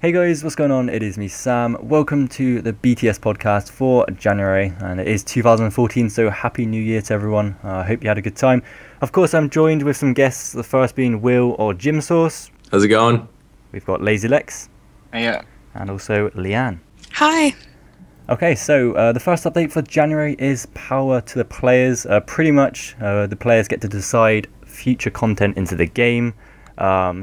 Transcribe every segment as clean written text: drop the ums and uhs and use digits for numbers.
Hey guys, what's going on? It is me, Sam. Welcome to the BTS podcast for January, and it is 2014, so Happy New Year to everyone. I hope you had a good time. Of course, I'm joined with some guests, the first being Will or Jim Sauce. How's it going? We've got Lazy Lex. Yeah. And also Leanne. Hi. Okay, so the first update for January is power to the players. Pretty much, the players get to decide future content into the game.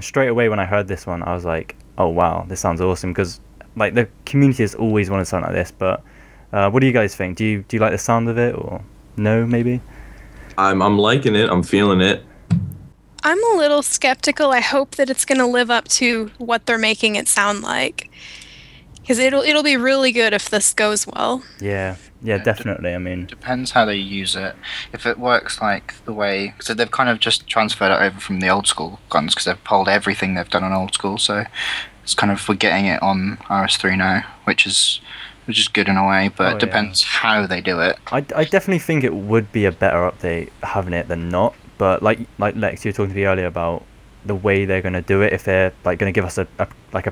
Straight away when I heard this one, I was like, oh wow, this sounds awesome, because like the community has always wanted something like this. But what do you guys think? Do you like the sound of it, or no, maybe? I'm liking it. I'm feeling it. I'm a little skeptical. I hope that it's going to live up to what they're making it sound like, because it'll be really good if this goes well. Yeah, definitely. I mean, Depends how they use it. If it works like the way, so they've kind of just transferred it over from the old school guns, because they've pulled everything they've done on old school. So it's kind of, we're getting it on RS3 now, which is good in a way. But it depends how they do it. I definitely think it would be a better update having it than not. But like Lex, you were talking to me earlier about the way they're going to do it. If they're like going to give us a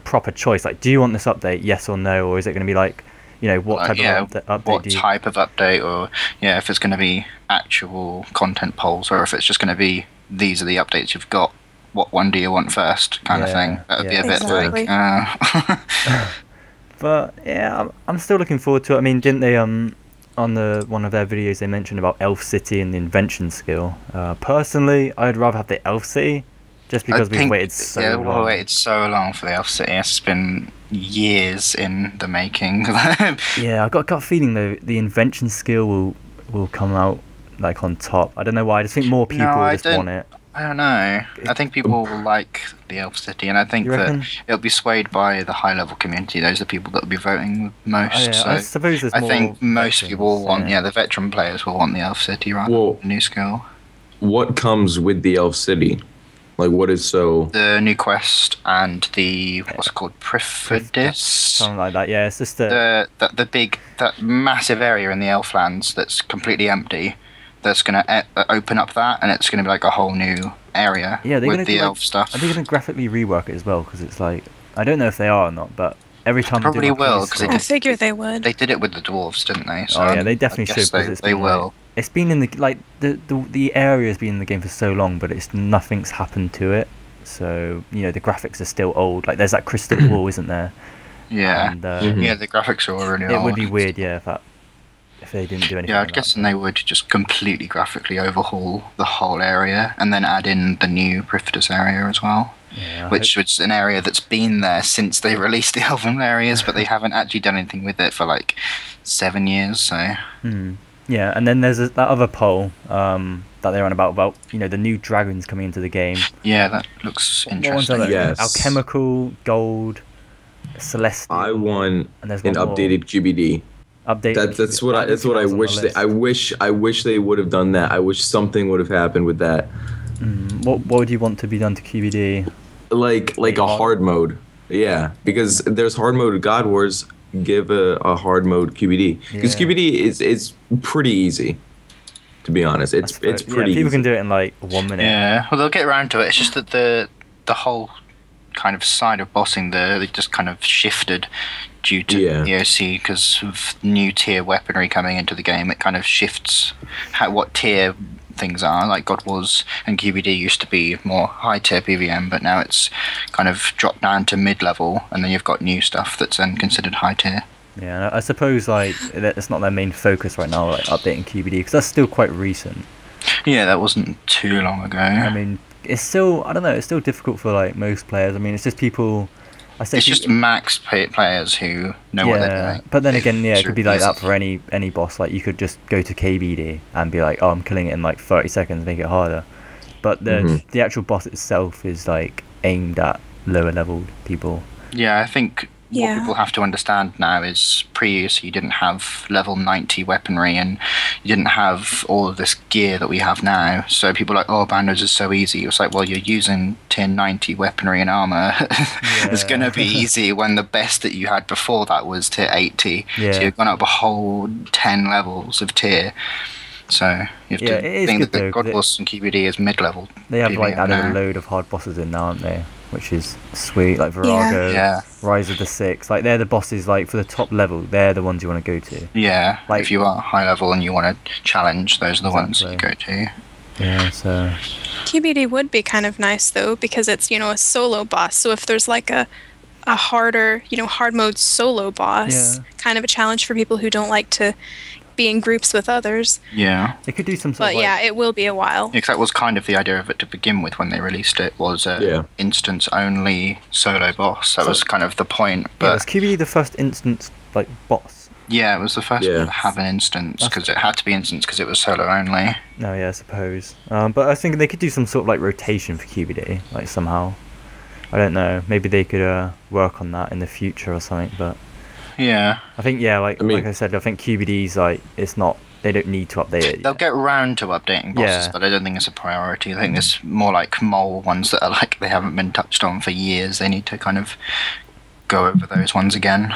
proper choice, like, do you want this update, yes or no, or is it going to be like, you know, what type of update? What type of update, or if it's going to be actual content polls, or if it's just going to be, these are the updates you've got, what one do you want first, kind of thing. That would be a bit like. But yeah, I'm still looking forward to it. I mean, didn't they on one of their videos they mentioned about Elf City and the invention skill? Personally, I'd rather have the Elf City, just because we've waited so long. Yeah, we waited so long for the Elf City. It's been years in the making. Yeah, I've got a gut feeling though the invention skill will come out like on top. I don't know why. I just think more people just want it. I don't know. I think people will like the Elf City, and I think that it'll be swayed by the high-level community. Those are the people that will be voting most. Oh, yeah. So I suppose there's I more think most veterans, people want, the veteran players will want the Elf City rather than the new skill. What comes with the Elf City? Like, what is so... The new quest and the, what's it called, Prifidis? Something like that, yeah. It's just that massive area in the Elflands that's completely empty, that's going to open up that, and it's going to be like a whole new area with the elf stuff. Are they going to graphically rework it as well? Because it's like, I don't know if they are or not, but every time they probably will, because I figure they would. They did it with the dwarves, didn't they? So oh yeah, they definitely should. They will. It's been in the area's been in the game for so long, but nothing's happened to it. So the graphics are still old. Like there's that crystal wall, isn't there? Yeah. And, the graphics are really old. It would be weird, if they didn't do anything. Yeah, I'm guessing they would just completely graphically overhaul the whole area, and then add in the new Prifidis area as well. Yeah, which was an area that's been there since they released the Elven areas, but they haven't actually done anything with it for like 7 years. So. Yeah, and then there's that other poll that they're on about the new dragons coming into the game. Yeah, that looks interesting. Yes. Alchemical, gold, celestial. I want an updated QBD. That's what I wish. I wish they would have done that. I wish something would have happened with that. What would you want to be done to QBD? Like a hard mode. Yeah, because there's hard mode of God Wars. Give a hard mode QBD, because QBD is pretty easy, to be honest. It's pretty people easy. can do it in like 1 minute. Yeah, well, they'll get around to it. It's just that the whole kind of side of bossing they just kind of shifted due to the OC, because of new tier weaponry coming into the game. It kind of shifts what tier things are. Like God Wars and QBD used to be more high tier PVM, but now it's kind of dropped down to mid-level, and then you've got new stuff that's then considered high tier. Yeah, I suppose like it's not their main focus right now, like updating QBD, because that's still quite recent. Yeah, that wasn't too long ago. I mean, it's still, I don't know, it's still difficult for like most players. I mean, it's just people. It's just max players who know what they're doing. But then again, it could be like that for any boss. Like you could just go to KBD and be like, oh, I'm killing it in like 30 seconds, make it harder. But the actual boss itself is like aimed at lower leveled people. Yeah, I think what people have to understand now is pre-use you didn't have level 90 weaponry, and you didn't have all of this gear that we have now. So people are like, oh, Bandos is so easy. It's like, well, you're using tier 90 weaponry and armor. It's going to be easy when the best that you had before that was tier 80. Yeah. So you've gone up a whole 10 levels of tier. So you have to think that the God Wars and QBD is mid-level. They have like added a load of hard bosses in now, aren't they? which is sweet. Like Virago, Yeah. Rise of the Six. Like they're the bosses. Like for the top level, they're the ones you want to go to. Yeah. Like- if you are high level and you want to challenge, those are the ones that you go to. Yeah. So QBD would be kind of nice though, because it's, a solo boss. So if there's like a harder, hard mode solo boss, Yeah. kind of a challenge for people who don't like to be in groups with others. Yeah. they could do some sort But of like, yeah, it will be a while. Because that was kind of the idea of it to begin with when they released it, was a instance only solo boss. That was kind of the point. Yeah, was But QBD the first instance like boss? yeah, it was the first one to have an instance, because it had to be instance because it was solo only. No, yeah, I suppose. But I was thinking they could do some sort of like rotation for QBD, like somehow. I don't know. Maybe they could work on that in the future or something. But Yeah. I think like I said, I think QBD's like it's not. They don't need to update it. They'll get round to updating bosses, Yeah. but I don't think it's a priority. I think it's more like mole ones that are like they haven't been touched on for years. They need to kind of go over those ones again.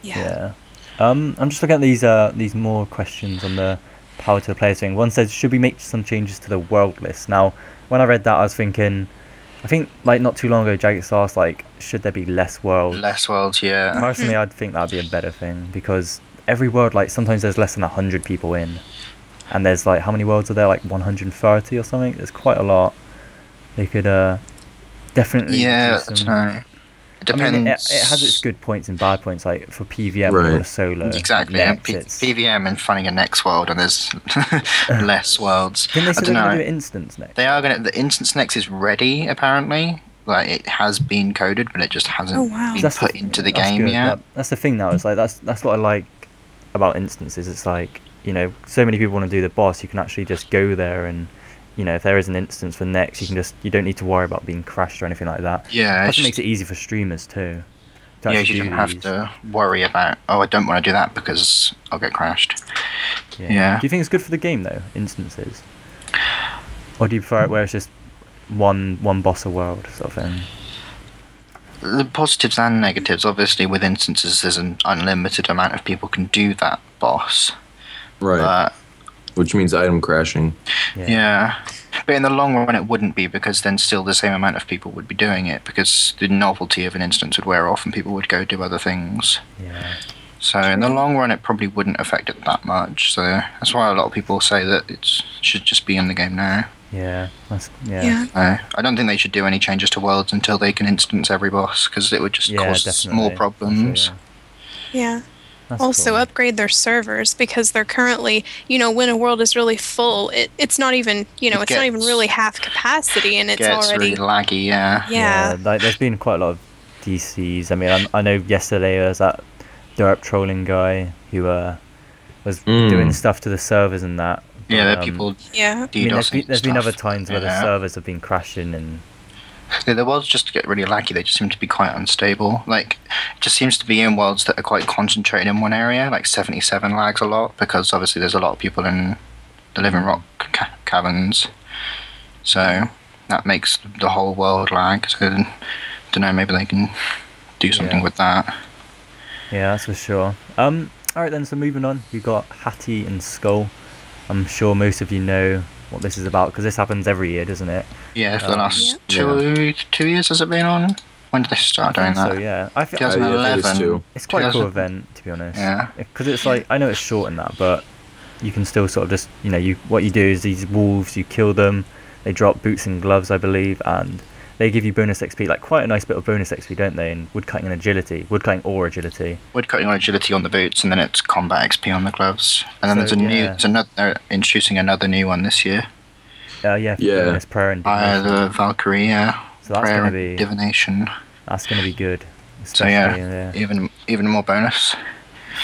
Yeah. I'm just looking at these more questions on the power to the player thing. One says, should we make some changes to the world list? Now, when I read that, I was thinking, I think like not too long ago, Jagex asked like, should there be less worlds? Less worlds, yeah. Personally, I'd think that'd be a better thing, because every world, like sometimes there's less than 100 people in, and there's like how many worlds are there? Like 130 or something. There's quite a lot. They could definitely. Yeah, do some- no. It I depends. mean, it has its good points and bad points. Like for PVM Right. or solo. Exactly. like, Yeah. next it's- PVM and finding a next world, and there's less worlds. Didn't they say I they're don't gonna know. do an instance next? They are gonna. The instance next is ready apparently. Like it has been coded, but it just hasn't Oh, wow. been That's put into the that's game good. yet. That's the thing now. It's like that's what I like about instances. It's like, so many people want to do the boss. You can actually just go there, and if there is an instance for next, you don't need to worry about being crashed or anything like that. Yeah. Plus, It's it makes it easy for streamers too. to yeah, actually you do don't have these. to worry about. Oh, I don't want to do that because I'll get crashed. Yeah. Do you think it's good for the game though, instances? Or do you prefer it where it's just one boss a world sort of thing? The positives and negatives, obviously, with instances, there's an unlimited amount of people can do that boss. Right. But Which means item crashing. yeah. But in the long run, it wouldn't be, because then still the same amount of people would be doing it, because the novelty of an instance would wear off and people would go do other things. Yeah. So in the long run, it probably wouldn't affect it that much. So that's why a lot of people say that it should just be in the game now. Yeah. Yeah. I don't think they should do any changes to worlds until they can instance every boss, because it would just Yeah, cause definitely. more problems. Yeah. That's Also cool. upgrade their servers, because they're currently, when a world is really full, it's not even, it's not even gets- really half capacity, and it's Gets already really laggy, yeah. yeah. Like there's been quite a lot of DCs. I mean, I know yesterday there was that derp trolling guy who was doing stuff to the servers and that. Yeah, But, people Yeah. I mean, DDoSing there's been other stuff. times where the Yeah. servers have been crashing and Yeah, there was just to get really laggy. They just seem to be quite unstable. Like, it just seems to be in worlds that are quite concentrated in one area. Like 77 lags a lot, because obviously there's a lot of people in the Living Rock caverns. So that makes the whole world lag. So I don't know. Maybe they can do something Yeah. with that. yeah, that's for sure. All right then. So moving on, we got Hattie and Skull. I'm sure most of you know what this is about, because this happens every year, doesn't it? Yeah, for the last Yeah. 2 years has it been on? When did they start doing that? So yeah, I think 2011. too. it's quite a cool 2000. event, to be honest. Yeah. Because it's like, I know it's short and that, but you can still sort of just, what you do is these wolves, you kill them, they drop boots and gloves, I believe, and they give you bonus XP, like quite a nice bit of bonus XP, don't they? In woodcutting and agility, woodcutting or agility. Woodcutting on agility on the boots, and then it's combat XP on the gloves. And then So, there's another introducing another new one this year. Yeah. Bonus prayer and divination. The Valkyrie, yeah. So that's Prayer gonna and be divination. that's gonna be good. So especially, yeah, even more bonus.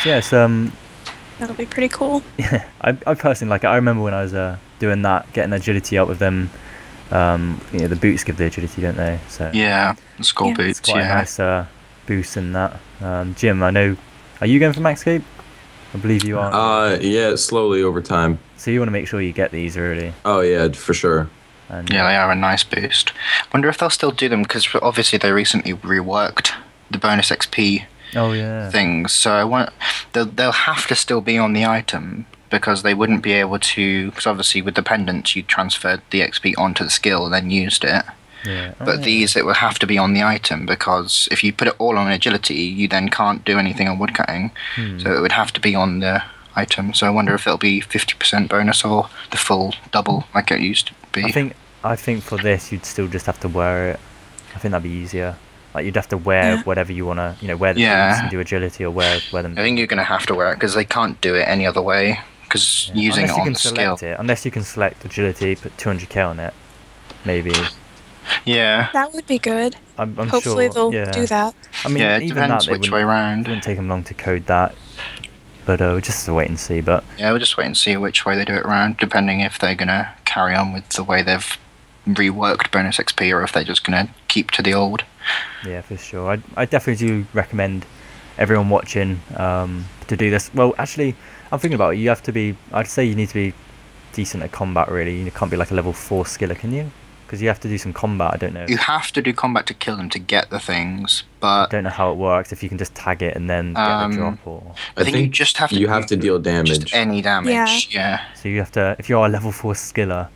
So, yeah, it's, That'll be pretty cool. yeah, I personally like it. I remember when I was doing that, getting agility out with them. The boots give the agility, don't they? So Yeah, the skull Yeah. boots. it's quite Yeah. a nice boost in that. Jim, I know. Are you going for Maxscape? I believe you are. Yeah, slowly over time. So you want to make sure you get these really. Oh yeah, for sure. And, Yeah, they are a nice boost. Wonder if they'll still do them, because obviously they recently reworked the bonus XP Oh yeah. things. So they'll have to still be on the item, because they wouldn't be able to. Because obviously with the pendants, you transferred the XP onto the skill and then used it. Yeah. Oh, But yeah. these, it will have to be on the item, because if you put it all on agility, you then can't do anything on woodcutting. So it would have to be on the item. So I wonder if it'll be 50% bonus or the full double like it used to be. I think for this you'd still just have to wear it. I think that'd be easier. Like you'd have to wear whatever you wanna, wear the boots and do agility, or wear them. I think you're gonna have to wear it because they can't do it any other way. Because using unless it on the skill, unless you can select agility, put 200k on it, maybe. Yeah. That would be good. I'm Hopefully sure, they'll do that. I mean, Yeah, it even depends that, which way round. It wouldn't take them long to code that. But we'll just have to wait and see. But yeah, we'll just wait and see which way they do it around, depending if they're gonna carry on with the way they've reworked bonus XP, or if they're just gonna keep to the old. Yeah, for sure. I definitely do recommend everyone watching to do this. Well, actually, I'm thinking about it. You have to be. I'd say you need to be decent at combat. Really, you can't be like a level 4 skiller, can you? Because you have to do some combat. I don't know. You have to do combat to kill them to get the things, I but don't know how it works. If you can just tag it and then get the drop, or I think you just have to. You have to deal damage. Just any damage. Yeah. so you have to. If you're a level 4 skiller,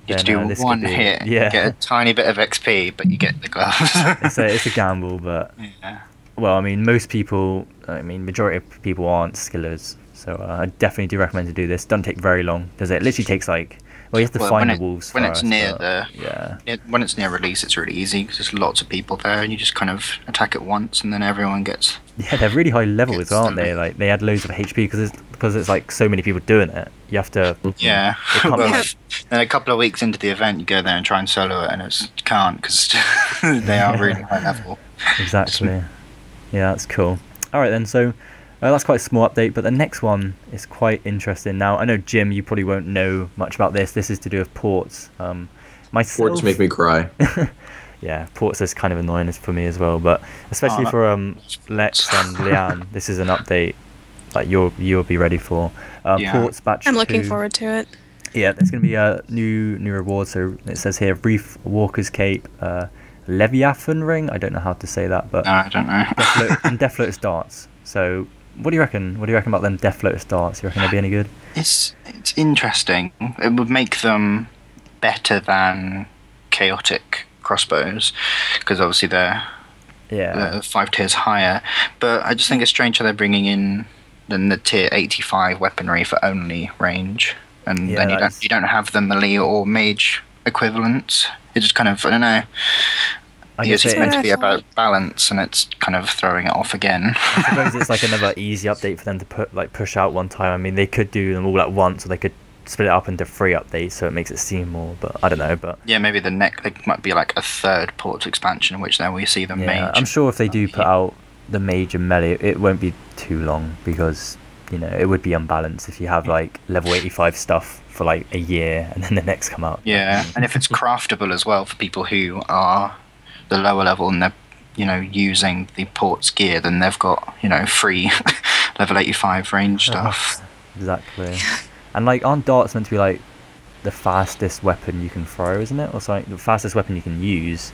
You have to do this one could be- hit, Yeah, get a tiny bit of XP, but you get the gloves. it's a gamble, but Yeah. well, I mean, majority of people aren't skillers, so I definitely do recommend to do this. Doesn't take very long, does it? It literally takes like, well, you have to find the wolves when first, it's near but, when it's near release, it's really easy because there's lots of people there, and you just kind of attack it once, and then everyone gets. Yeah, they're really high levels, It's aren't they? Like they add loads of HP because it's like so many people doing it. You have to. Yeah. It can't be Well, like- then a couple of weeks into the event, you go there and try and solo it, and you can't because they are really high level. Exactly. Yeah, that's cool. All right then, so that's quite a small update, but the next one is quite interesting. Now, I know Jim, you probably won't know much about this. This is to do with ports. Myself, Ports make me cry. yeah, ports is kind of annoying for me as well, but especially for Lex and Leanne, this is an update like you'll be ready for. Yeah. Ports batch. I'm looking 2. forward to it. Yeah, there's going to be a new reward. So it says here, Reef Walker's Cape, Leviathan Ring. I don't know how to say that, but No, I don't know. and Death Lotus darts. So what do you reckon? What do you reckon about them Death Lotus darts? You reckon they'll be any good? It's interesting. It would make them better than chaotic crossbows because obviously they're Yeah. 5 tiers higher. But I just think it's strange how they're bringing in the tier 85 weaponry for only range, and Yeah, then you don't have the melee or mage equivalents. It just kind of, I don't know. I Yes, guess it's meant to it- be about balance, and it's kind of throwing it off again. I suppose it's like another easy update for them to push out one time. I mean, they could do them all at once, or they could split it up into 3 updates, so it makes it seem more. But I don't know. But Yeah, maybe it might be like a third port expansion in which then we see the yeah, mage. I'm sure if they do put out the mage and melee, it won't be too long because it would be unbalanced if you have like level 85 stuff for like a year and then the next come out. Yeah, and if it's craftable as well for people who are the lower level and they're using the port's gear, then they've got free level 85 range stuff. Exactly. And like, aren't darts meant to be like the fastest weapon you can throw, isn't it? Or something, the fastest weapon you can use.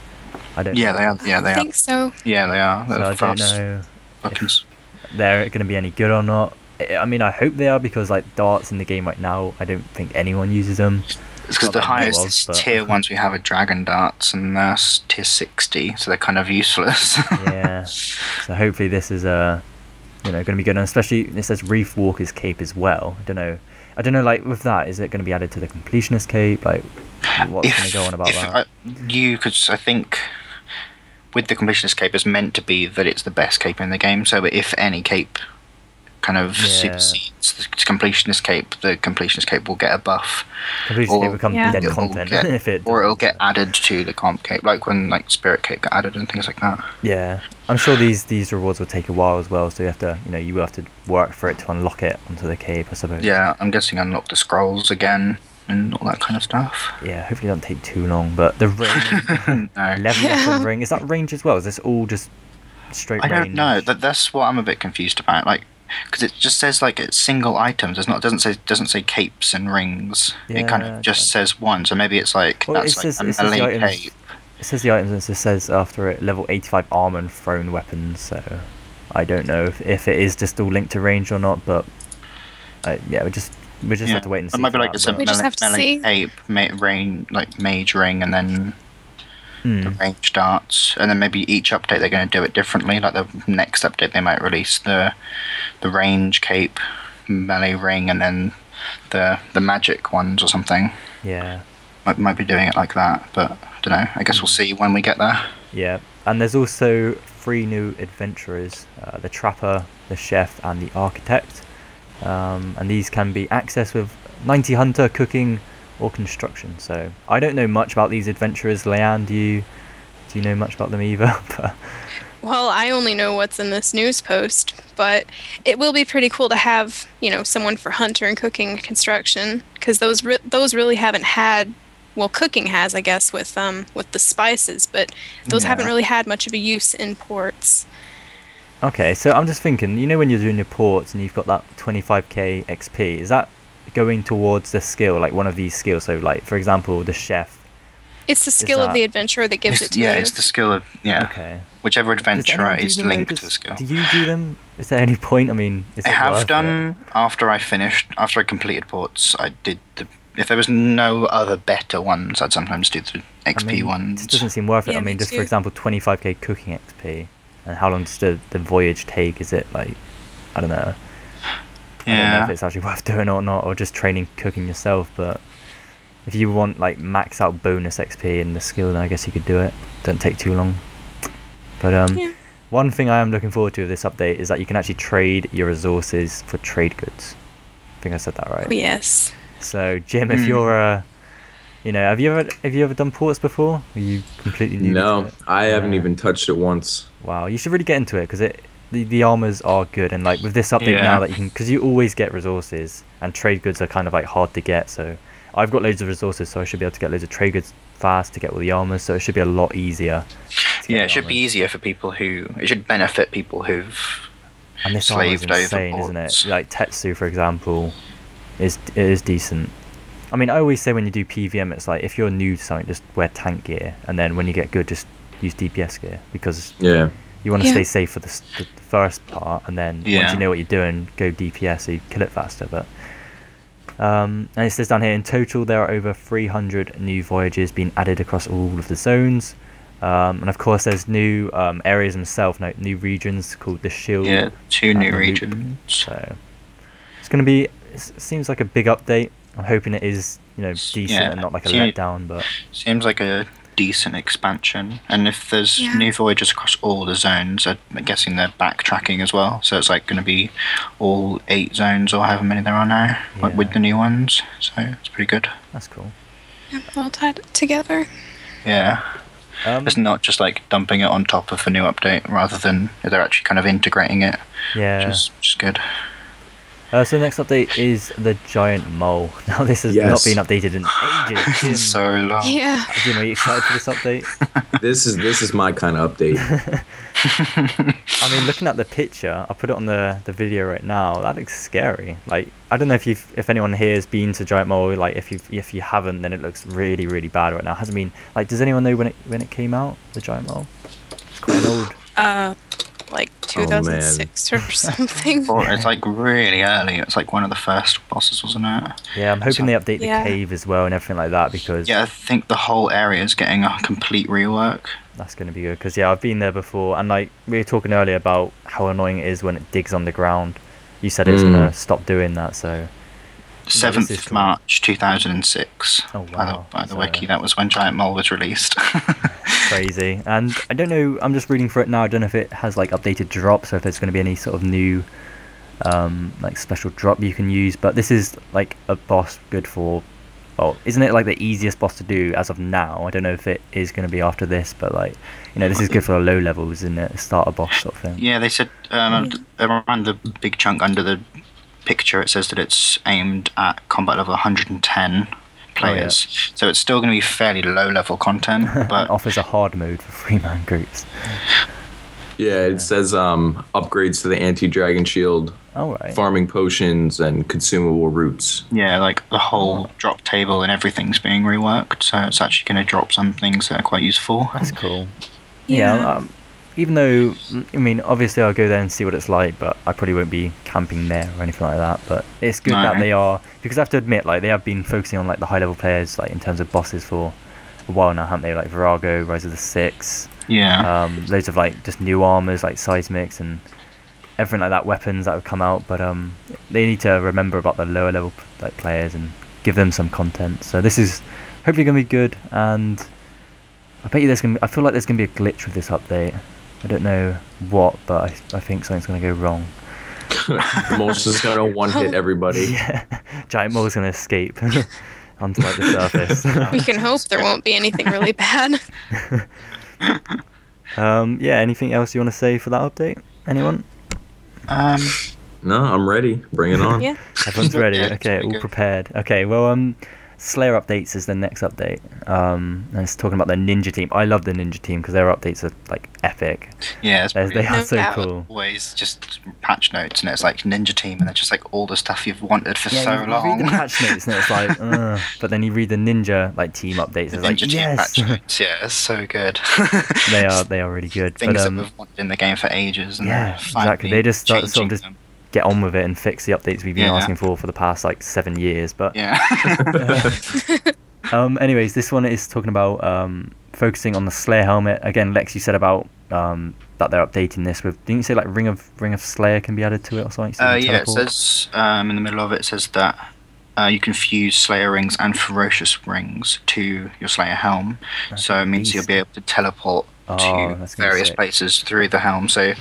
I don't. Yeah, know. they are. Yeah, they I are. think so. Yeah, they are. So They're I don't fast know weapons. if they're going to be any good or not. I mean, I hope they are because like darts in the game right now, I don't think anyone uses them. It's because Not the that I know highest of, but- tier ones we have are dragon darts, and they're tier 60, so they're kind of useless. Yeah. So hopefully this is going to be good, and especially it says Reef Walker's Cape as well. I don't know. Like with that, is it going to be added to the Completionist Cape? Like, what's going to go on about that? I think with the completionist cape, it's meant to be that it's the best cape in the game. So if any cape kind of Yeah. supersedes the completionist cape will get a buff, Completionist or- Cape become Yeah. dead it'll content get- if it. or it'll doesn't, get added to the comp cape, like when Spirit Cape got added and things like that. Yeah, I'm sure these rewards will take a while as well. So you have to, you will have to work for it to unlock it onto the cape, I suppose. Yeah, I'm guessing unlock the scrolls again and all that kind of stuff. Yeah, hopefully it doesn't take too long. But the ring, No. Leviathan ring, is that range as well? Is this all just straight I range? don't know. That's what I'm a bit confused about. Like, because it just says like it's single items. It doesn't say capes and rings. It kind Yeah, of just says one. So maybe it's like Well, that's it says- like it a says the melee items- cape. It says the items and it just says after it level 85 armor and thrown weapons. So I don't know if it is just all linked to range or not. But yeah, we just have to wait and see. It might be for like that, it's a but- We just have to melee see. cape, mage ring, and then the range darts, and then maybe each update they're going to do it differently. Like the next update they might release the range cape, melee ring, and then the magic ones or something. Yeah. Might be doing it like that, but I don't know. I guess we'll see when we get there. Yeah, and there's also 3 new adventurers, the Trapper, the Chef, and the Architect. And these can be accessed with 90 Hunter, Cooking, or Construction. So I don't know much about these adventurers. Leanne, do you know much about them either? Well, I only know what's in this news post, but it will be pretty cool to have, someone for Hunter and Cooking and Construction, because those really haven't had. Well, cooking has, I guess, with the spices, but those haven't really had much of a use in ports. Okay, so I'm just thinking, when you're doing your ports and you've got that 25k XP, is that going towards the skill, like one of these skills? So, like, for example, the Chef. It's the skill of the adventurer that gives it to you. Yeah, it's the skill of, Okay. Whichever adventurer is linked to the skill. Do you do them? Is there any point? I mean, I have done, after I completed ports, I did if there was no other better ones, I'd sometimes do the XP ones. It doesn't seem worth it. Yeah, I mean, just too. for example, 25k cooking XP. And how long does the voyage take? Is it like, I don't know. Yeah. I don't know if it's actually worth doing or not, or just training cooking yourself. But if you want like max out bonus XP in the skill, then I guess you could do it. Don't take too long. But one thing I am looking forward to with this update is that you can actually trade your resources for trade goods. I think I said that right. Oh, yes. So Jim, if you're have you ever done ports before? Are you completely new to it? I haven't even touched it once. Wow, you should really get into it, because the armors are good, and like with this update now that you can, because you always get resources, and trade goods are kind of like hard to get. So I've got loads of resources, so I should be able to get loads of trade goods fast to get all the armors. So it should be a lot easier. Yeah, it should be easier for people it should benefit people who've and this armor is slaved over insane, ports. isn't it? Like Tetsu, for example, is decent. I mean, I always say when you do PVM, it's like if you're new to something, just wear tank gear, and then when you get good, just use DPS gear, because you want to stay safe for the first part, and then once you know what you're doing, go DPS so you kill it faster. But and it says down here, in total there are over 300 new voyages being added across all of the zones, and of course there's new areas themselves, new regions called the Shield. Yeah, 2 new and regions. So it's going to be. It seems like a big update. I'm hoping it is, decent and not like a letdown. But seems like a decent expansion. And if there's new voyages across all the zones, I'm guessing they're backtracking as well. So it's like going to be all 8 zones or however many there are now, like with the new ones. So it's pretty good. That's cool. Yeah, all tied together. Yeah. It's not just like dumping it on top of a new update, rather than they're actually kind of integrating it. Yeah. Which is good. So the next update is the giant mole. Now this has not been updated in ages. Jim, So long. Yeah. Jim, are you excited for this update? This is my kind of update. I mean, looking at the picture, I'll put it on the video right now. That looks scary. Like, I don't know if anyone here has been to giant mole. Like, if you haven't, then it looks really, really bad right now. It hasn't been like. Does anyone know when it came out? The giant mole. It's quite old. Like 2006 or something. Or it's like really early. It's like one of the first bosses, wasn't it? Yeah, I'm hoping they update the cave as well and everything like that, because I think the whole area is getting a complete rework. That's going to be good, because I've been there before, and like we were talking earlier about how annoying it is when it digs on the ground. You said it's going to stop doing that, so 7th cool. March 2006. Oh wow! By the wiki, that was when Giant Mole was released. Crazy. And I don't know, I'm just reading for it now. I don't know if it has like updated drops, or if there's going to be any sort of new like special drop you can use. But this is like a boss good for, well, isn't it like the easiest boss to do as of now? I don't know if it is going to be after this, but like, this is good for low levels, isn't it? Starter boss sort of thing. Yeah, they said around the big chunk under the picture, it says that it's aimed at combat level 110 players. So it's still going to be fairly low level content, but offers a hard mode for 3-man groups. Yeah, it says upgrades to the anti-dragon shield, farming potions, and consumable roots. Yeah, like the whole drop table and everything's being reworked, so it's actually going to drop some things that are quite useful. That's cool. Yeah, even though, I mean, obviously I'll go there and see what it's like, but I probably won't be camping there or anything like that. But it's good that they are, because I have to admit, like, they have been focusing on like the high level players, like in terms of bosses for a while now, haven't they? Like Virago, Rise of the Six. Yeah. Loads of like just new armors like seismics and everything like that, weapons that have come out. But they need to remember about the lower level like players and give them some content. So this is hopefully gonna be good, and I bet you I feel like there's gonna be a glitch with this update. I don't know what, but I think something's gonna go wrong. Most is gonna one hit everybody. Yeah, giant mole's gonna escape onto like the surface. We can hope there won't be anything really bad. Yeah. Anything else you want to say for that update? Anyone? No, I'm ready. Bring it on. Yeah. Everyone's ready. Yeah, Okay, all prepared. Okay, well, Slayer updates is the next update. And it's talking about the Ninja team. I love the Ninja team because their updates are like epic. Yeah, it's They brilliant. are No so doubt. cool. Always just patch notes, and it's like Ninja Team, and it's just like all the stuff you've wanted for Yeah, so you read long. the patch notes and it's like, but then you read the Ninja like team updates. It's like, Ninja Team yes, patch notes, yeah, it's so good. they are really good. Things But that we've wanted in the game for ages, and yeah, they're exactly. finally They just sort of changing just them. get on with it and fix the updates we've been Yeah. asking for the past like 7 years. But Yeah. anyways, this one is talking about focusing on the Slayer helmet. Again, Lex, you said about that they're updating this with. Didn't you say like Ring of Slayer can be added to it or something? So you can Yeah, it teleport? says in the middle of it says that you can fuse Slayer rings and Ferocious rings to your Slayer helm. That's So a it means you'll beast. be able to teleport Oh, to that's gonna be various sick. places through the helm. So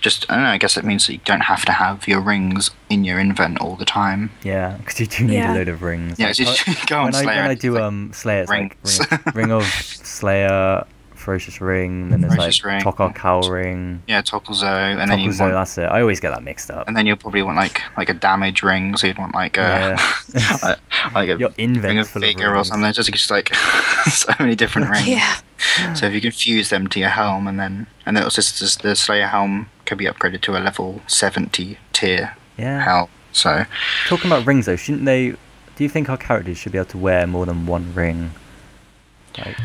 just, I don't know, I guess it means that you don't have to have your rings in your invent all the time. Yeah, because you do need Yeah. a load of rings. Yeah, Like, so you just go on when Slayer. I and do it's like, Slayer, it's rings. like ring of Slayer, Ferocious Ring, then there's Ferocious like Ring. Tokar Cow Ring, yeah, Tokulzo, and then you Tokuzo, want, that's it. I always get that mixed up. and then you'll probably want like a damage ring. So you'd want like a Yeah. like a Your ring invent's of full of vigor or rings. something. Just like so many different rings. Yeah. So if you can fuse them to your helm, and then also says the Slayer helm can be upgraded to a level 70 tier Yeah. helm. So Talking about rings though, shouldn't they? Do you think our characters should be able to wear more than one ring? Like,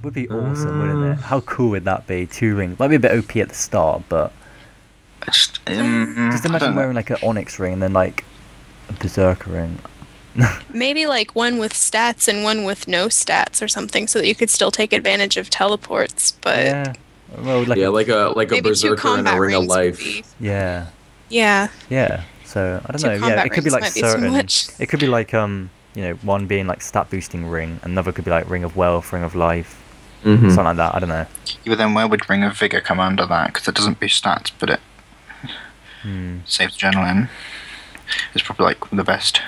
would be awesome, wouldn't it? How cool would that be? 2 rings. Might be a bit OP at the start, but just just I don't imagine know. wearing like an Onyx ring and then like a Berserker ring. Maybe like one with stats and one with no stats or something, so that you could still take advantage of teleports. But Yeah. Well, like Yeah, like a maybe 2 berserker and a combat ring of rings would life. be. yeah. Yeah. Yeah. So I don't 2 know. Yeah, combat it could be rings like might be too certain. much. It could be like one being like stat boosting ring, another could be like Ring of Wealth, Ring of Life, Mhm. something like that. I don't know. Yeah, but then where would Ring of Vigor come under that? Because it doesn't boost stats, but it Hmm. saves adrenaline. It's probably like the best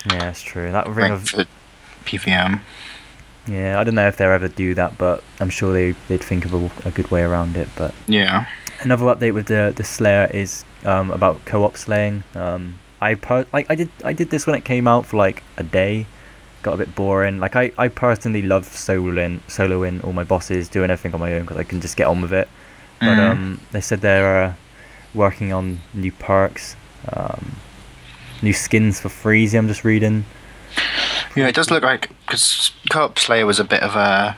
Yeah, it's true. That Ring ring of for PVM. yeah. I don't know if they'll ever do that, but I'm sure they'd think of a good way around it. But Yeah. another update with the Slayer is about co-op slaying. I did this when it came out for like a day. Got a bit boring. Like I personally love soloing all my bosses, doing everything on my own because I can just get on with it. But they said they're working on new perks, new skins for Freezy. I'm just reading. Yeah, it does look like, because Co-op Slayer was a bit of a,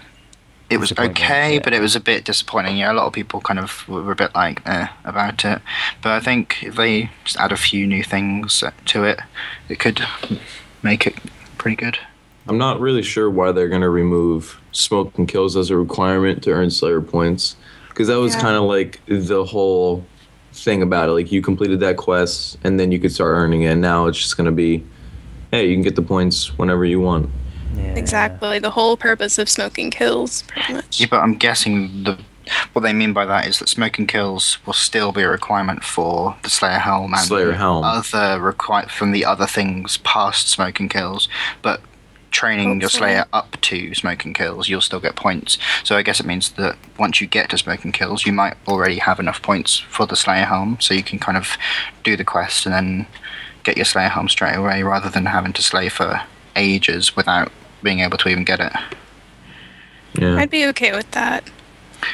it was Disappointment, okay, yeah. but it was a bit disappointing. Yeah, a lot of people kind of were a bit like about it. But I think if they just add a few new things to it, it could make it pretty good. I'm not really sure why they're gonna remove smoke and kills as a requirement to earn Slayer points, because that was Yeah. kind of like the whole thing about it. Like you completed that quest and then you could start earning it. Now it's just gonna be, hey, you can get the points whenever you want. Yeah. Exactly. The whole purpose of smoking kills, pretty much. Yeah, but I'm guessing what they mean by that is that smoke and kills will still be a requirement for the Slayer helm and Slayer helm. from the other things past smoke and kills, but training your Hopefully. Slayer up to smoke and kills, you'll still get points. So I guess it means that once you get to smoke and kills, you might already have enough points for the Slayer helm, so you can kind of do the quest and then get your Slayer helm straight away, rather than having to slay for ages without being able to even get it. Yeah. I'd be okay with that.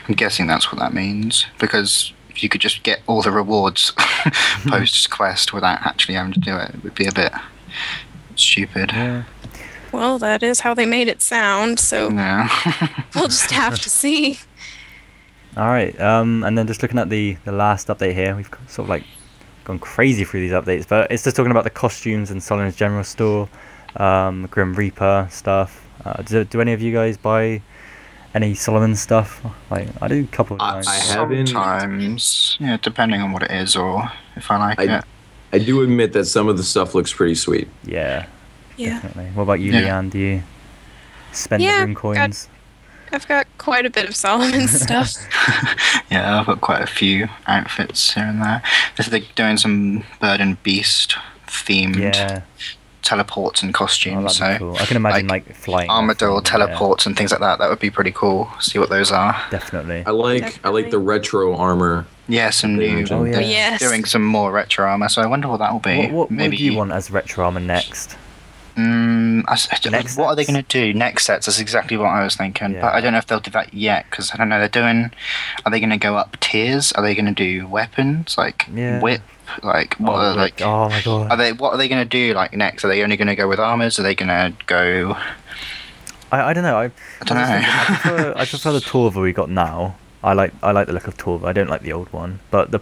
I'm guessing that's what that means, because if you could just get all the rewards post quest without actually having to do it, it would be a bit stupid. Yeah. Well, that is how they made it sound, so Yeah. we'll just have to see. All right. And then just looking at the last update here, we've sort of like gone crazy through these updates, but it's just talking about the costumes and Solin's general store, Grim Reaper stuff. Do any of you guys buy any Solomon stuff? Like I do a couple of times. I haven't. Sometimes, yeah, depending on what it is or if I like it. I do admit that some of the stuff looks pretty sweet. Yeah. Yeah. Definitely. What about you, Yeah. Leanne? Do you spend the rune coins? I've got quite a bit of Solomon stuff. Yeah, I've got quite a few outfits here and there. They're doing some bird and beast themed teleports and costumes. That'd be cool. I can imagine like flying. Armadillo teleports and things like that. That would be pretty cool. See what those are. Definitely. I like the retro armor. Yeah, some new. Oh, yeah. Yes. Doing some more retro armor. So I wonder what that will be. What Maybe do you want as retro armor next? What are they going to do? Next sets, that's exactly what I was thinking. Yeah. But I don't know if they'll do that yet, because I don't know. Are they going to go up tiers? Are they going to do weapons, like whip? Like, what are like? Oh my god. What are they going to do, like, next? Are they only going to go with armors? Are they going to go... I don't know. I don't know. I prefer the Torva we got now. I like the look of Torva. I don't like the old one. But the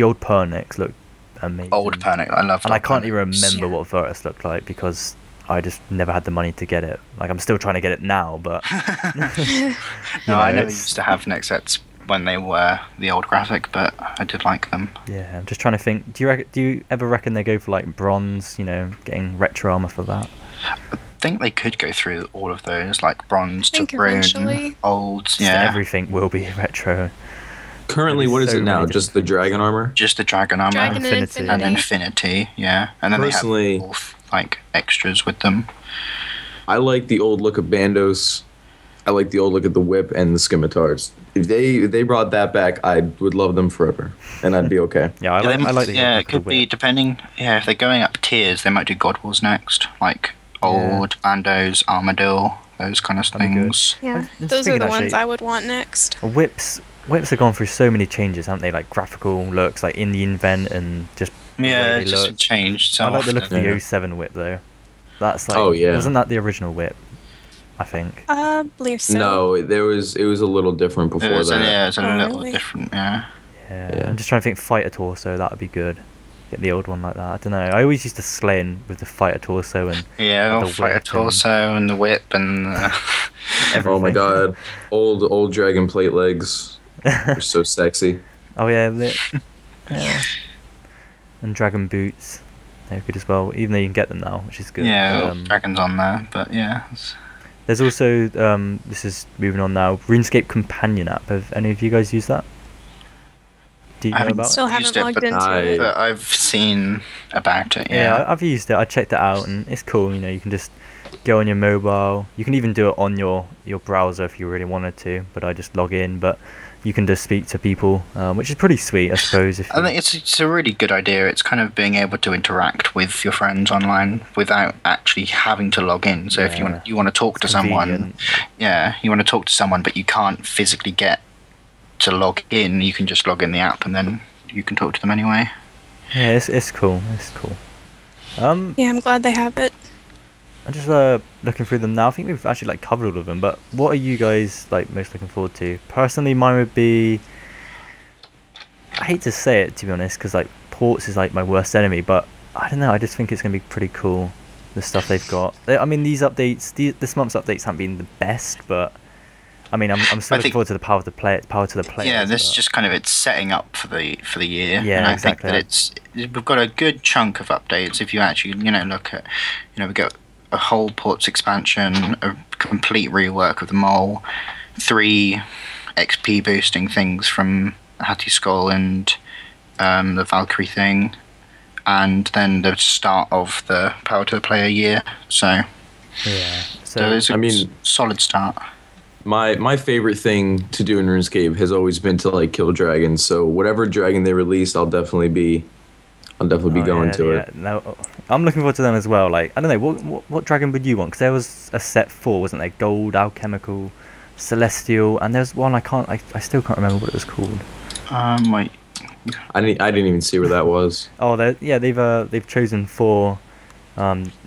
old Pernix look amazing. Old Pernix, I love. And I can't even remember what Virtus looked like because I just never had the money to get it. Like I'm still trying to get it now, but no, I never used to have next sets when they were the old graphic, but I did like them. Yeah, I'm just trying to think. Do you ever reckon they go for like bronze? You know, getting retro armor for that? I think they could go through all of those, like bronze to eventually. rune, olds. So Yeah, everything will be retro. Currently, what is it now? Just the dragon armor? just the dragon armor Dragon and Infinity. and Infinity. infinity. Yeah, and then Personally- they have both, like extras with them. I like the old look of Bandos. I like the old look of the whip and the scimitars. If they brought that back, I would love them forever, and I'd be okay. Yeah, I like the Yeah, look it of the could be whip. depending. Yeah, if they're going up tiers, they might do God Wars next, like old bandos, armadillo, those kind of That'd be good. things. Yeah, I'm just those are thinking the ones actually- I would want next. Whips have gone through so many changes, haven't they? Like graphical looks, like in the invent, and just the way Yeah, they just look. changed. So I like the look of often. the Yeah. 07 whip though. That's like, Oh, yeah. wasn't that the original whip? I think. I believe so. No, it was a little different before It was, that. yeah, it's a Oh, little really? different. Yeah. Yeah. I'm just trying to think fighter torso. That would be good. Get the old one like that. I don't know. I always used to Slayin with the fighter torso and Yeah, the I'll whip fight a and torso and the whip and everything. Oh my god, old dragon plate legs. They're so sexy. Oh yeah, yeah. And dragon boots. They're good as well. Even though you can get them now, which is good. yeah, dragons on there. But yeah, There's also this is moving on now. RuneScape companion app. Have any of you guys used that? Do you I know haven't about? Still used haven't it, logged but, into it. but I've seen about it. Yeah, Yeah. I've used it. I checked it out, and it's cool. You know, you can just go on your mobile. You can even do it on your browser if you really wanted to. But I just log in. But you can just speak to people, which is pretty sweet, I suppose. If I think it's a really good idea. It's kind of being able to interact with your friends online without actually having to log in. So if Yeah. you want to talk to someone, convenient. yeah, you want to talk to someone, but you can't physically get to log in. You can just log in the app, and then you can talk to them anyway. Yeah, it's cool. It's cool. Yeah, I'm glad they have it. I'm just looking through them now. I think we've actually like covered all of them. But what are you guys like most looking forward to? Personally, mine would be. I hate to say it, to be honest, because like ports is like my worst enemy. But I don't know. I just think it's gonna be pretty cool. The stuff they've got. I mean, these updates, this month's updates haven't been the best, but I mean, I'm still looking forward to the power to the players. Yeah, this is but- just kind of it's setting up for the year. Yeah, and I exactly. think that we've got a good chunk of updates. If you actually look at, we got a whole ports expansion, a complete rework of the mole, 3 XP boosting things from Hattie Skull and the Valkyrie thing, and then the start of the power to the player year. So Yeah. so it's a I mean- solid start. My favorite thing to do in RuneScape has always been to like kill dragons. So whatever dragon they release, I'll definitely be going to it. No, I'm looking forward to them as well. Like, I don't know, what dragon would you want? Because there was a set 4, wasn't there? Gold, alchemical, celestial, and there's one I still can't remember what it was called. Wait. I didn't even see where that was. Oh, they've chosen 4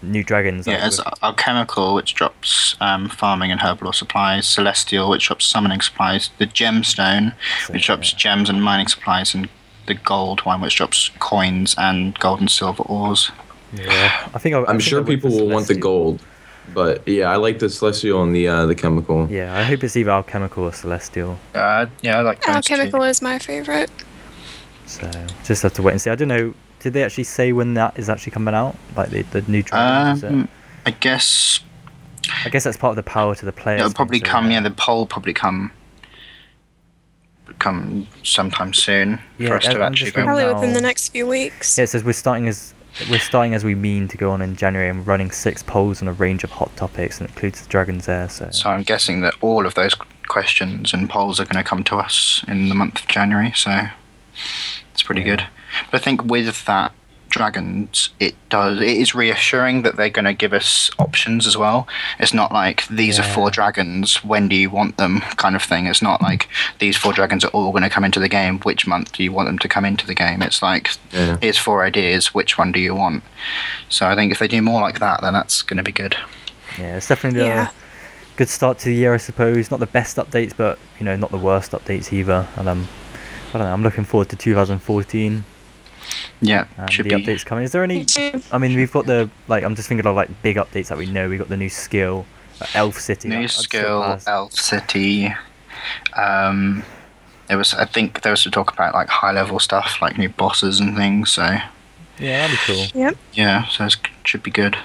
new dragons. Yeah, it's alchemical, which drops farming and herbal supplies. Celestial, which drops summoning supplies. The gemstone, which drops gems and mining supplies, and the gold one, which drops coins and gold and silver ores. Yeah, I think I'm sure people will want the gold. But yeah, I like the celestial and the chemical. Yeah, I hope it's either alchemical or celestial. Yeah, I like those Alchemical too. is my favorite. So just have to wait and see. I don't know. Did they actually say when that is actually coming out? Like the new dragons? Is it? I guess I guess that's part of the power to the players. it'll probably thing, so come. Yeah, the poll will probably come sometime soon Yeah, for us to I'm actually just go. Probably now- within the next few weeks. Yeah, it says we're starting as we mean to go on in January and running 6 polls on a range of hot topics and includes the dragons there. So I'm guessing that all of those questions and polls are going to come to us in the month of January. So it's pretty Yeah. good. But I think with that dragons, it is reassuring that they're going to give us options as well. It's not like these are 4 dragons, when do you want them kind of thing. It's not like these 4 dragons are all going to come into the game, which month do you want them to come into the game. It's like here's 4 ideas, which one do you want. So I think if they do more like that, then that's going to be good. Yeah, it's definitely Yeah. a good start to the year, I suppose. Not the best updates, but not the worst updates either. And I don't know, I'm looking forward to 2014 Yeah, and should the be. updates coming. Is there any? I mean, we've got I'm just thinking of like big updates that we know. We've got the new skill, Elf City. New I'd still skill, class- Elf City. I think there was to talk about like high level stuff, like new bosses and things. So Yeah, that'd be cool. Yep. yeah, so it should be good.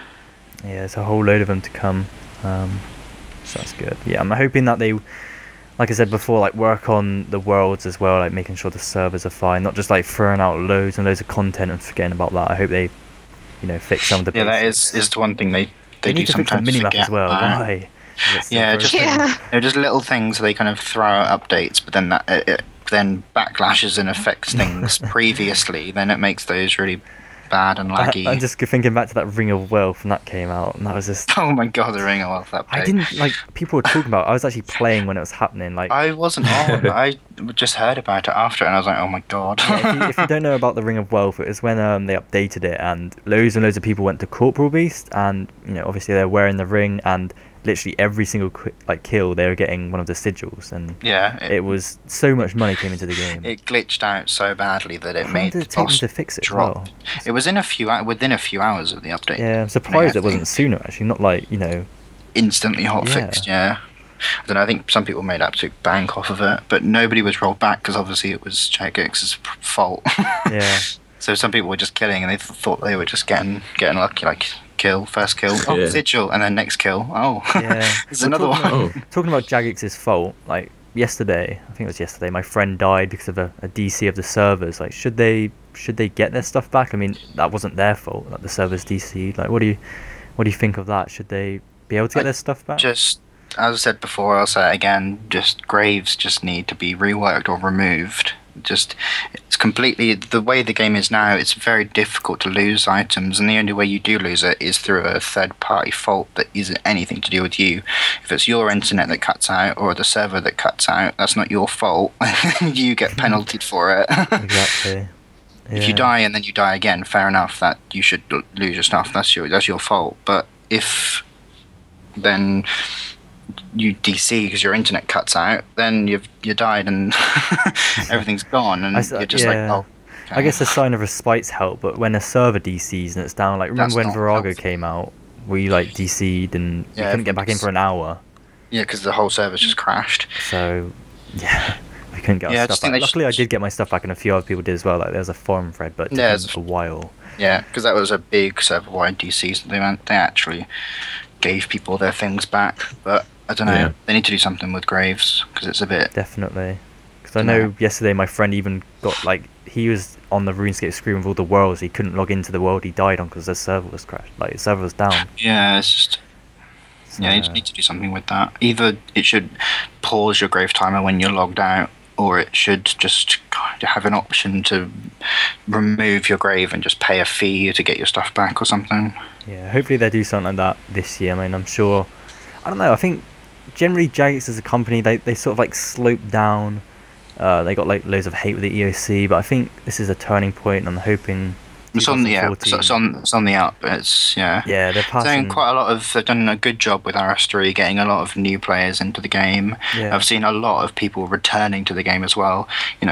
Yeah, there's a whole load of them to come. So that's good. Yeah, I'm hoping that they, like I said before, like work on the worlds as well, like making sure the servers are fine, not just like throwing out loads and loads of content and forgetting about that. I hope they, fix some of the. Yeah, that basics. is the one thing they They do need to fix the sometimes minimap forget. as well. Why? Yeah, just Yeah. they're just little things they kind of throw out updates, but then that it then backlashes and affects things previously. Then it makes those really bad and laggy. I'm just thinking back to that Ring of Wealth when that came out, and that was just. Oh my god, the Ring of Wealth update. I didn't like people were talking about. I was actually playing when it was happening. Like, I wasn't on. I just heard about it after, and I was like, "Oh my god!" yeah, if you don't know about the Ring of Wealth, it was when they updated it, and loads of people went to Corporal Beast, and obviously they're wearing the ring, and literally every single kill they were getting one of the sigils, and yeah, it was so much money came into the game. it glitched out so badly that it How made did the it take them boss to fix it as drop. well? It was within a few hours of the update. Yeah, I'm surprised I it wasn't sooner. Actually, not like Instantly hot Yeah. fixed. Yeah. I don't know. I think some people made absolute bank off of it, but nobody was rolled back because obviously it was Chagix's fault. yeah. So some people were just killing, and they thought they were just getting lucky, like first kill, Yeah. sigil, and then next kill. Oh, Yeah. there's another one. Oh, Talking about Jagix's fault, like yesterday, I think it was yesterday, my friend died because of a DC of the servers. Like, should they get their stuff back? I mean, that wasn't their fault that the servers DC'd. Like, what do you think of that? Should they be able to get their stuff back? Just as I said before, I'll say it again. Just graves just need to be reworked or removed. It's completely the way the game is now. It's very difficult to lose items, and the only way you do lose it is through a third-party fault that isn't anything to do with you. If it's your internet that cuts out or the server that cuts out, that's not your fault. You get penaltied for it. Exactly. If you die and then you die again, fair enough. That you should lose your stuff. That's your fault. But if then you DC because your internet cuts out, then you died and everything's gone, and you're just like, oh. Okay. I guess a sign of respite's help, but when a server DCs and it's down, like remember when That's not Virago helpful. came out, we like DC'd and we Yeah, couldn't get back in for an hour. Yeah, because the whole server's just crashed. So yeah, we couldn't get Yeah, I our just stuff think back. they Luckily, I should- did get my stuff back, and a few other people did as well. Like there was a forum thread, but it Yeah, took a while. Yeah, because that was a big server-wide DC, so they actually gave people their things back. But I don't know, Yeah. they need to do something with graves because it's a bit. Definitely. Because I know yesterday my friend even got like he was on the RuneScape screen with all the worlds. He couldn't log into the world he died on because the server was crashed. Like the server was down. Yeah, it's just. Yeah, you So, need to do something with that. Either it should pause your grave timer when you're logged out, or it should just have an option to remove your grave and just pay a fee to get your stuff back or something. yeah, hopefully they do something like that this year. I mean, I'm sure. I don't know. I think generally Jagex as a company, they sort of like slope down. They got like loads of hate with the EOC, but I think this is a turning point, and I'm hoping. It's on the 2014 it's on the up. It's Yeah, they're They've passing. they've done a good job with RS3, getting a lot of new players into the game. Yeah. I've seen a lot of people returning to the game as well.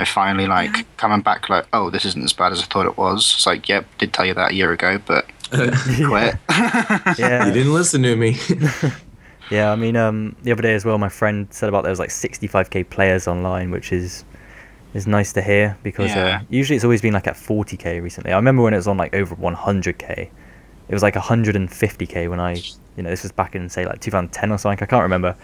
Finally coming back like, oh, this isn't as bad as I thought it was. It's like, yep, did tell you that a year ago, but Quit. Yeah. You didn't listen to me. Yeah, I mean, the other day as well, my friend said about there was like 65k players online, which is nice to hear because usually it's always been like at 40k recently. I remember when it was on like over 100k. It was like 150k when this was back in say like 2010 or something. I can't remember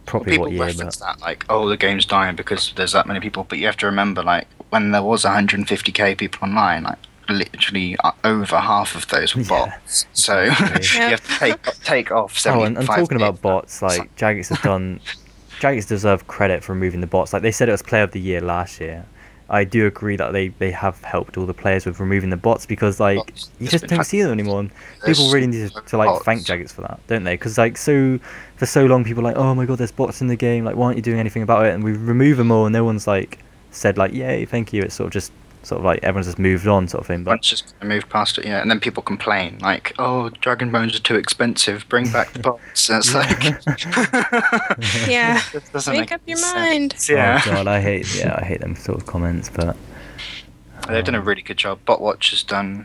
properly what year. People reference that like, oh, the game's dying because there's that many people. But you have to remember, like, when there was 150k people online, like literally over half of those were bots. So you have to take off 75. Oh, and talking about bots, like Jagex deserve credit for removing the bots. Like they said it was Player of the Year last year. I do agree that they have helped all the players with removing the bots because like you just don't see them anymore. And people really need to like thank Jagex for that, don't they? Because like for so long people are like, oh my god, there's bots in the game. Like why aren't you doing anything about it? And we remove them all, and no one's like said like, yay, thank you. It's sort of like everyone's just moved on, sort of thing. But once just moved past it, and then people complain like, "Oh, Dragon Bones are too expensive. Bring back the bots." And it's like, make up your mind. Yeah. Oh god, I hate them sort of comments, but they've done a really good job. Botwatch has done.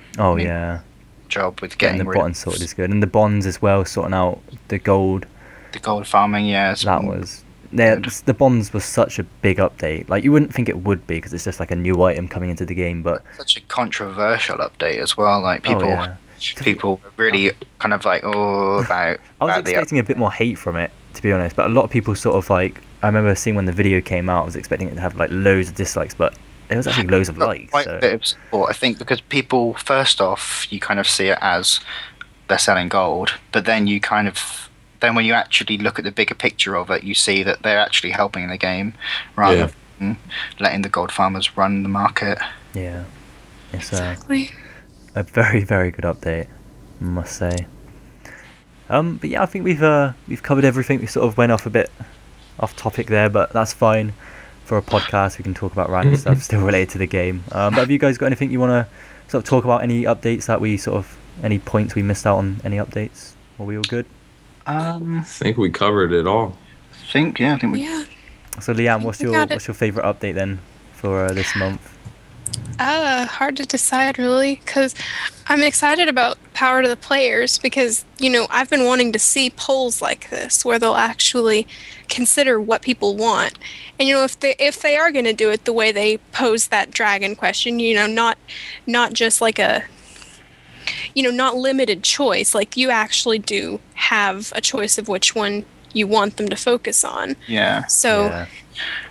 Job with getting the bottom sorted is good, and the bonds as well, sorting out the gold. The gold farming, that was. Yeah, the bonds was such a big update. Like you wouldn't think it would be because it's just like a new item coming into the game, but such a controversial update as well. Like people really kind of like about. I was expecting a bit more hate from it, to be honest, but a lot of people sort of like. I remember seeing when the video came out, I was expecting it to have like loads of dislikes, but there was actually loads of likes. Quite a bit of support, I think, because people first off you kind of see it as they're selling gold, but then you kind of. Then when you actually look at the bigger picture of it, you see that they're actually helping the game rather than letting the gold farmers run the market. Yeah, it's a very, very good update, I must say. But yeah, I think we've covered everything. We sort of went off a bit off topic there, but that's fine. For a podcast, we can talk about random stuff still related to the game. But have you guys got anything you want to sort of talk about? Any updates that any points we missed out on? Any updates? Are we all good? I think we covered it all. I think we. Yeah. So Leanne, what's your favorite update then for this month? Hard to decide really, because I'm excited about Power to the Players because I've been wanting to see polls like this where they'll actually consider what people want, and if they are going to do it the way they pose that dragon question, not just like a. Not limited choice. Like you actually do have a choice of which one you want them to focus on. Yeah. So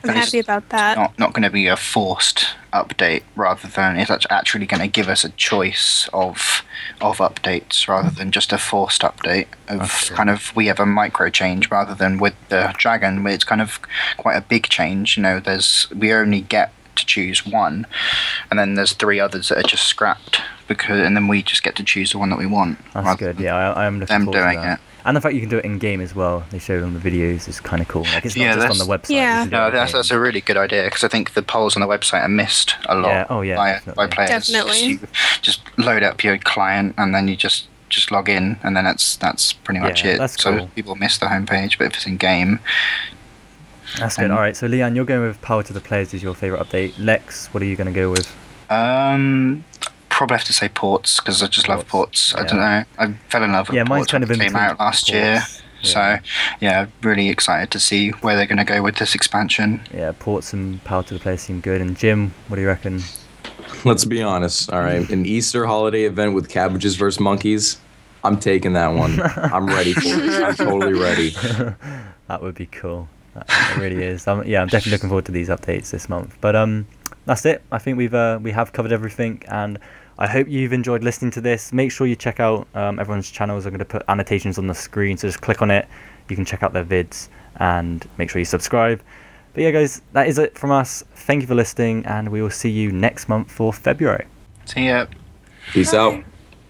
I'm happy about that. Not going to be a forced update, rather than it's actually going to give us a choice of updates rather than just a forced update of kind of we have a micro change rather than with the dragon where it's kind of quite a big change. We only get to choose one, and then there's 3 others that are just scrapped and then we just get to choose the one that we want. That's good. Yeah, I'm looking forward to that. And the fact you can do it in game as well, they show on the videos, is kind of cool. Like it's not just on the website. Yeah, no, that's a really good idea because I think the polls on the website are missed a lot by players. Definitely. You just load up your client and then you just log in, and then that's pretty much it. That's so cool. people miss the homepage, but if it's in game. That's good. All right, so Leanne, you're going with Power to the Players is your favorite update. Lex, what are you going to go with? Probably have to say ports because I just love ports. I don't know. I fell in love with ports. Mine's kind of came out last year. So really excited to see where they're going to go with this expansion. Yeah, ports and Power to the Players seem good. And Jim, what do you reckon? Let's be honest. All right, an Easter holiday event with cabbages versus monkeys. I'm taking that one. I'm ready for it. I'm totally ready. That would be cool. It really is. I'm definitely looking forward to these updates this month. But that's it. I think we have covered everything, and I hope you've enjoyed listening to this. Make sure you check out everyone's channels. I'm going to put annotations on the screen, so just click on it. You can check out their vids and make sure you subscribe. But yeah, guys, that is it from us. Thank you for listening, and we will see you next month for February. See ya. Peace out.